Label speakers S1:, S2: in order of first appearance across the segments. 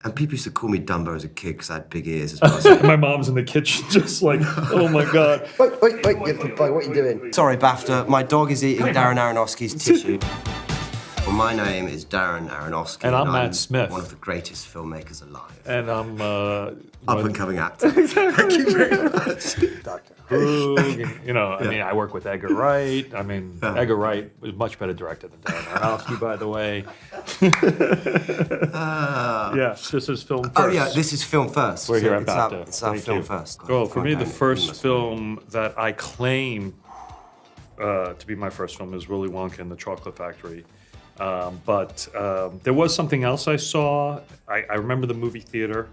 S1: And people used to call me Dumbo as a kid because I had big ears as well.
S2: My mom's in the kitchen just like, oh my God.
S1: Wait, what are you doing? Sorry, BAFTA, my dog is eating Darren Aronofsky's tissue. Well, my name is Darren Aronofsky.
S2: And I'm Matt Smith.
S1: One of the greatest filmmakers alive.
S2: And I'm...
S1: Up-and-coming actor. Thank you very much.
S2: Dr. Who, you know, I mean, I work with Edgar Wright. I mean, Edgar Wright was a much better director than Darren Aronofsky, by the way. Yeah, this is film first.
S1: Oh, yeah, this is film first.
S2: We're here at BAFTA.
S1: It's our film first.
S2: Well, for me, the first film that I claim to be my first film is Willy Wonka and the Chocolate Factory. But there was something else I saw. I remember the movie theater.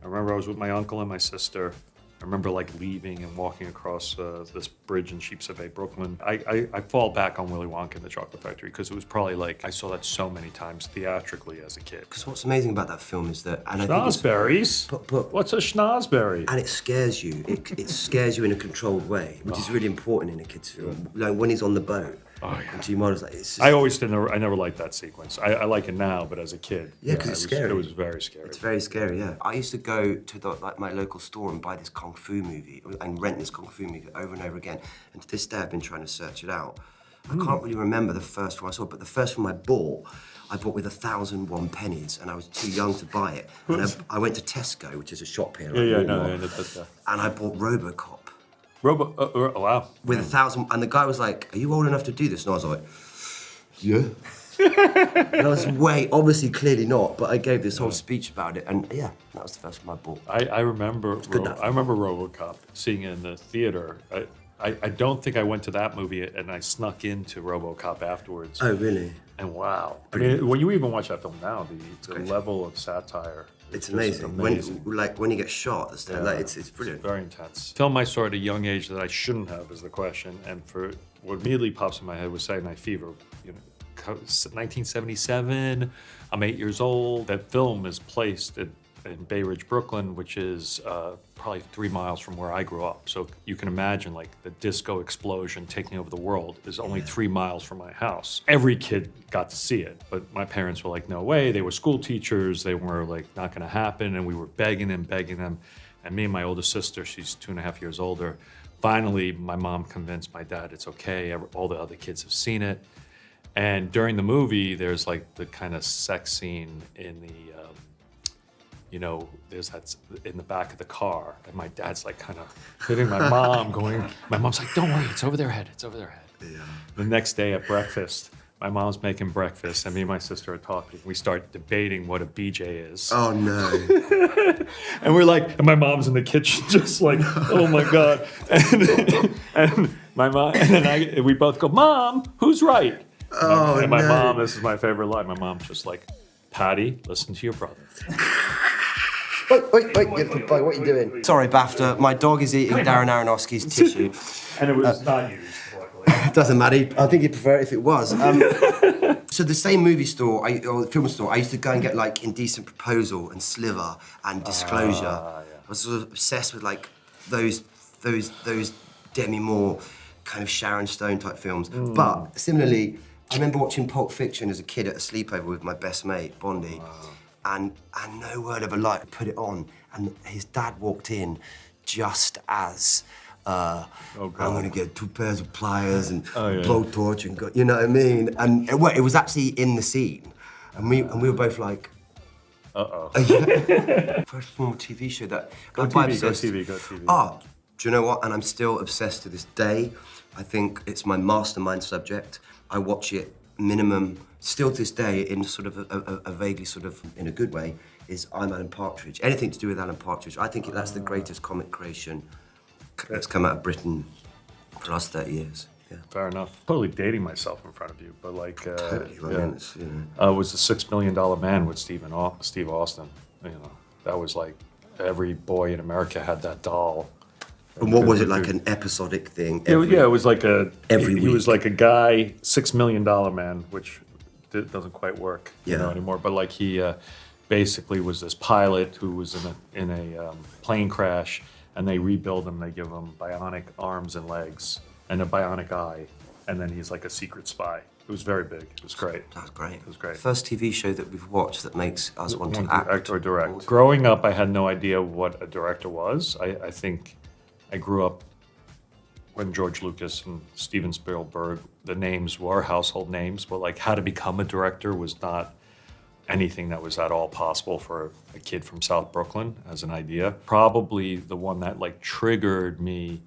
S2: I remember I was with my uncle and my sister. I remember like leaving and walking across this bridge in Sheepshead Bay, Brooklyn. I fall back on Willy Wonka and the Chocolate Factory because it was probably like, I saw that so many times theatrically as a kid.
S1: Because what's amazing about that film is that...
S2: Schnozberries?
S1: But
S2: what's a schnozberry?
S1: And it scares you. It scares you in a controlled way, which is really important in a kid's film. Like when he's on the boat. Oh, yeah. And G-Models, like, it's just...
S2: I never liked that sequence. I like it now, but as a kid,
S1: yeah, because it's scary.
S2: It was very scary.
S1: It's very scary, yeah. I used to go to my local store and buy this kung fu movie and rent this kung fu movie over and over again. And to this day, I've been trying to search it out. I can't really remember the first one I saw, but the first one I bought with 1,001 pennies, and I was too young to buy it. And I went to Tesco, which is a shop here. And I bought RoboCop.
S2: Oh, wow.
S1: With 1,000, and the guy was like, "Are you old enough to do this?" And I was like, "Yeah." And I was obviously, clearly not, but I gave this whole speech about it, and yeah, that was the first one I bought.
S2: I remember RoboCop, seeing it in the theater. I don't think I went to that movie, and I snuck into RoboCop afterwards.
S1: Oh, really?
S2: And wow. I mean, when you even watch that film now, the level of satire.
S1: It's amazing. When you get shot, it's brilliant.
S2: It's very intense. Film I saw at a young age that I shouldn't have is the question, and for what immediately pops in my head was Saturday Night Fever. You know, 1977. I'm 8 years old. That film is placed in Bay Ridge, Brooklyn, which is probably 3 miles from where I grew up. So you can imagine like the disco explosion taking over the world is only 3 miles from my house. Every kid got to see it, but my parents were like, no way. They were school teachers. They were like, not gonna happen. And we were begging them. And me and my older sister, she's 2.5 years older, finally my mom convinced my dad it's okay. All the other kids have seen it. And during the movie, there's like the kind of sex scene in the, there's that in the back of the car, and my dad's like kind of hitting my mom, my mom's like, don't worry, it's over their head. Yeah. The next day at breakfast, my mom's making breakfast, and me and my sister are talking. We start debating what a BJ is.
S1: Oh, no.
S2: And we're like, and my mom's in the kitchen just like, oh my God. And my mom, and then we both go, Mom, who's right?
S1: Oh,
S2: and my mom, this is my favorite line, my mom's just like, Patty, listen to your brother.
S1: Wait, what are you doing? Sorry, BAFTA, my dog is eating Darren Aronofsky's tissue.
S2: And it was not used, luckily.
S1: It doesn't matter, I think he'd prefer it if it was. So the same movie store, or film store, I used to go and get like Indecent Proposal and Sliver and Disclosure. Yeah. I was sort of obsessed with like those Demi Moore, kind of Sharon Stone type films. But similarly, I remember watching Pulp Fiction as a kid at a sleepover with my best mate, Bondi. And no word of a lie, put it on. And his dad walked in just as I'm gonna get 2 pairs of pliers and blowtorch and you know what I mean? And it was actually in the scene. And we were both like, First formal TV show that...
S2: Go TV.
S1: Oh, do you know what? And I'm still obsessed to this day. I think it's my mastermind subject. I watch it minimum, still to this day, in sort of a vaguely sort of, in a good way, is I'm Alan Partridge. Anything to do with Alan Partridge. I think that's the greatest comic creation that's come out of Britain for the last 30 years. Yeah.
S2: Fair enough. Totally dating myself in front of you, but like...
S1: totally, I mean, it's,
S2: was the $6 Million Man with Steve Austin. You know, that was like, every boy in America had that doll.
S1: And what was it, like an episodic thing?
S2: It was like
S1: every week.
S2: He was like a guy, $6 Million Man, which doesn't quite work anymore. But like he basically was this pilot who was in a plane crash, and they rebuild him. They give him bionic arms and legs and a bionic eye, and then he's like a secret spy. It was very big. It was great.
S1: That was great.
S2: It was great.
S1: First TV show that we've watched that makes us want to act
S2: or direct. Growing up, I had no idea what a director was. I think I grew up when George Lucas and Steven Spielberg, the names were household names, but like how to become a director was not anything that was at all possible for a kid from South Brooklyn as an idea. Probably the one that like triggered me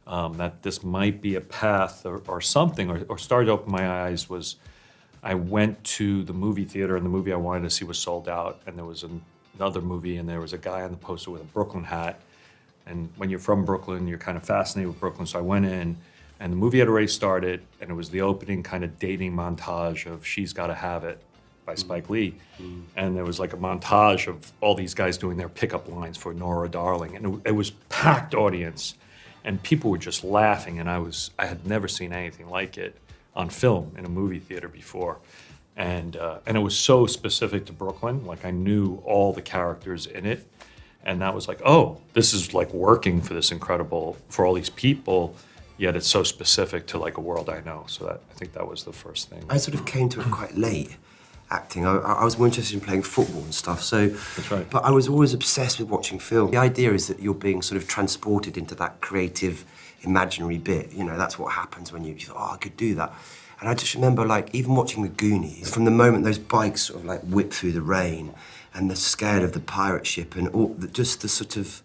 S2: that this might be a path or something, or started to open my eyes was I went to the movie theater and the movie I wanted to see was sold out, and there was another movie and there was a guy on the poster with a Brooklyn hat. And when you're from Brooklyn, you're kind of fascinated with Brooklyn. So I went in, and the movie had already started, and it was the opening kind of dating montage of She's Gotta Have It by Spike Lee. And there was like a montage of all these guys doing their pickup lines for Nora Darling. And it was packed audience, and people were just laughing. And I had never seen anything like it on film in a movie theater before. And it was so specific to Brooklyn. Like I knew all the characters in it. And that was like, oh, this is like working for this incredible, for all these people, yet it's so specific to like a world I know. So I think that was the first thing.
S1: I sort of came to it quite late, acting. I was more interested in playing football and stuff. So,
S2: that's right.
S1: But I was always obsessed with watching film. The idea is that you're being sort of transported into that creative, imaginary bit. You know, that's what happens when you thought, oh, I could do that. And I just remember, like, even watching The Goonies, from the moment those bikes sort of like whip through the rain, and the scale of the pirate ship, and all, just the sort of,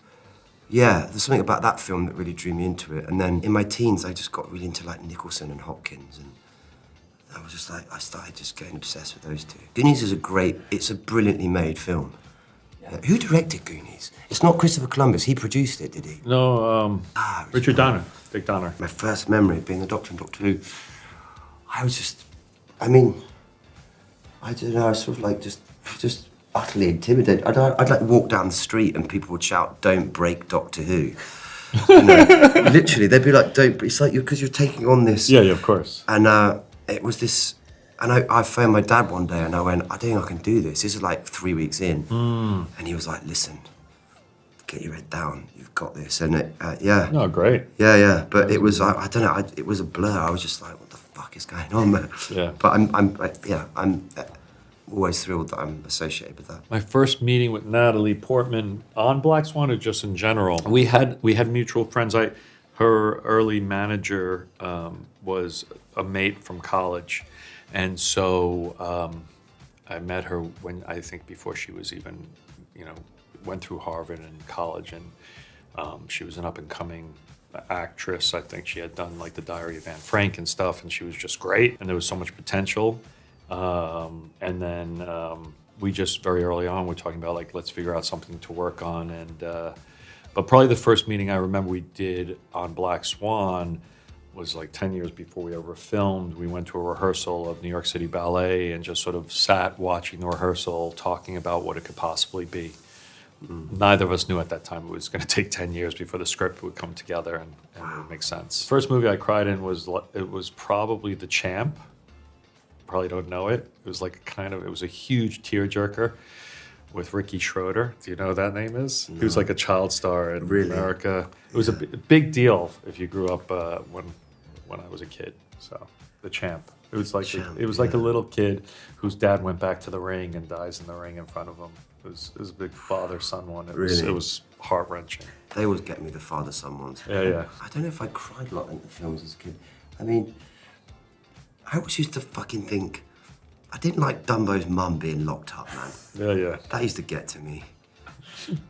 S1: yeah, there's something about that film that really drew me into it. And then in my teens, I just got really into like Nicholson and Hopkins, and I was just like, I started just getting obsessed with those two. Goonies is it's a brilliantly made film. Yeah. Who directed Goonies? It's not Christopher Columbus, he produced it, did he?
S2: No, Richard Donner, Dick Donner.
S1: My first memory of being the Doctor in Doctor Who, I was just, I mean, I don't know, I was sort of like just utterly intimidated. I'd like walk down the street and people would shout, "Don't break Doctor Who." You know, literally, they'd be like, "Don't." It's like because you're taking on this.
S2: Yeah, of course.
S1: And it was this, and I phoned my dad one day and I went, "I don't think I can do this." This is like 3 weeks in, and he was like, "Listen, get your head down. You've got this." And yeah.
S2: No, great.
S1: Yeah. But it was I don't know. It was a blur. I was just like, "What the fuck is going on, man?"
S2: Yeah.
S1: But I'm always thrilled that I'm associated with that.
S2: My first meeting with Natalie Portman on Black Swan, or just in general, we had mutual friends. Her early manager was a mate from college, and so I met her when I think before she was even, went through Harvard and college, and she was an up and coming actress. I think she had done like The Diary of Anne Frank and stuff, and she was just great, and there was so much potential. And then we just very early on were talking about like, let's figure out something to work on. And but probably the first meeting I remember we did on Black Swan was like 10 years before we ever filmed. We went to a rehearsal of New York City Ballet and just sort of sat watching the rehearsal, talking about what it could possibly be. Neither of us knew at that time it was going to take 10 years before the script would come together and it would make sense. First movie I cried in was probably The Champ. Probably don't know it. It was like it was a huge tearjerker with Ricky Schroeder. Do you know what that name is? No. He was like a child star in America. It was a big deal if you grew up when I was a kid. So The Champ. It was like like a little kid whose dad went back to the ring and dies in the ring in front of him. It was a big father-son one. It was heart-wrenching.
S1: They always get me, the father-son ones.
S2: Yeah.
S1: I don't know if I cried a lot in the films as a kid. I mean, I always used to fucking think, I didn't like Dumbo's mum being locked up, man.
S2: Yeah.
S1: That used to get to me.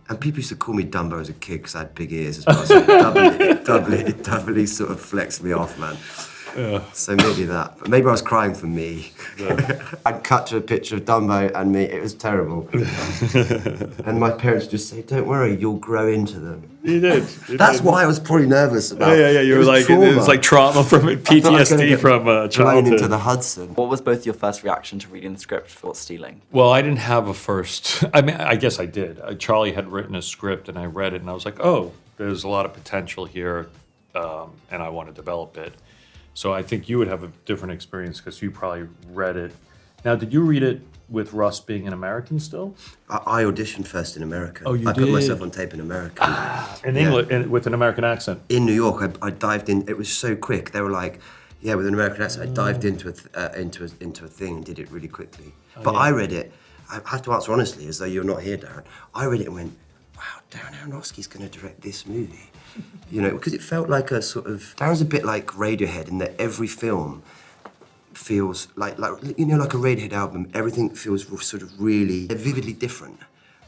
S1: And people used to call me Dumbo as a kid because I had big ears as well. So it doubly sort of flexed me off, man. Yeah. So maybe that. But maybe I was crying for me. Yeah. I'd cut to a picture of Dumbo and me. It was terrible. And my parents just say, "Don't worry, you'll grow into them."
S2: You did.
S1: That's why I was probably nervous about.
S2: Yeah. You were like, trauma. It was like trauma from PTSD from childhood.
S1: Into the Hudson.
S3: What was both your first reaction to reading the script for Stealing?
S2: Well, I didn't have a first. I mean, I guess I did. Charlie had written a script and I read it and I was like, oh, there's a lot of potential here, and I want to develop it. So I think you would have a different experience because you probably read it. Now, did you read it with Russ being an American still?
S1: I auditioned first in America.
S2: Oh, you
S1: I
S2: did?
S1: put myself on tape in America.
S2: In English, with an American accent?
S1: In New York, I dived in. It was so quick. They were like, Yeah, with an American accent, I dived into a thing and did it really quickly. But I read it. I have to answer honestly, as though you're not here, Darren. I read it and went, "Wow, Darren Aronofsky's going to direct this movie," you know, because it felt like a sort of. Darren's a bit like Radiohead in that every film feels like you know, like a Radiohead album. Everything feels sort of really vividly different.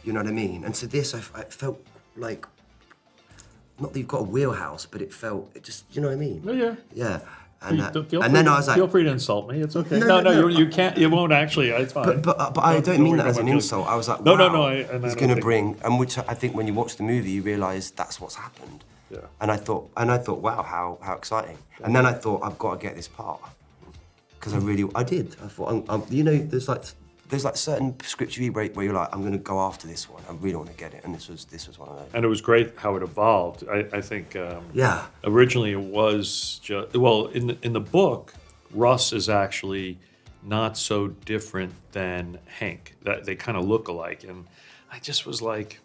S1: You know what I mean? And so this, I felt like. Not that you've got a wheelhouse, but it just, you know what I mean?
S2: Oh, yeah.
S1: Yeah. And,
S2: and
S1: then I was like,
S2: feel free to insult me. It's okay.
S1: No,
S2: you can't. You won't actually. It's fine.
S1: But I don't mean that as an insult. I was like,
S2: no,
S1: wow,
S2: no.
S1: It's going to bring, and which I think when you watch the movie, you realise that's what's happened.
S2: Yeah.
S1: And I thought, wow, how exciting. And then I thought, I've got to get this part because I did. I thought, you know, there's like certain scripts you read where you're like, I'm going to go after this one. I really want to get it, and this was one of those.
S2: And it was great how it evolved. I think.
S1: Yeah.
S2: Originally, it was just in the book, Russ is actually not so different than Hank. That they kind of look alike, and I just was like,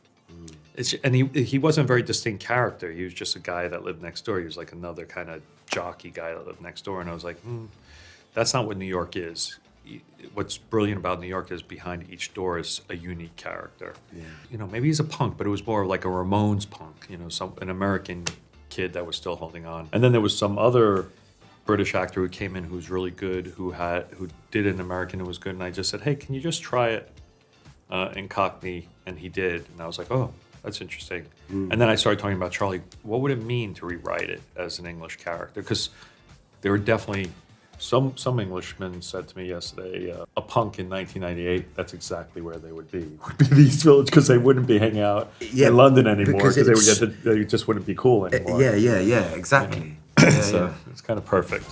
S2: and he wasn't a very distinct character. He was just a guy that lived next door. He was like another kind of jockey guy that lived next door, and I was like, that's not what New York is. What's brilliant about New York is behind each door is a unique character. Yeah. You know, maybe he's a punk, but it was more like a Ramones punk, you know, an American kid that was still holding on. And then there was some other British actor who came in who was really good, who did an American who was good, and I just said, hey, can you just try it in Cockney? And he did, and I was like, oh, that's interesting. And then I started talking about Charlie. What would it mean to rewrite it as an English character? Because there were definitely some Englishmen said to me yesterday, a punk in 1998, that's exactly where they would be the East Village, because they wouldn't be hanging out in London anymore, because they just wouldn't be cool anymore.
S1: Yeah, exactly.
S2: So it's kind of perfect.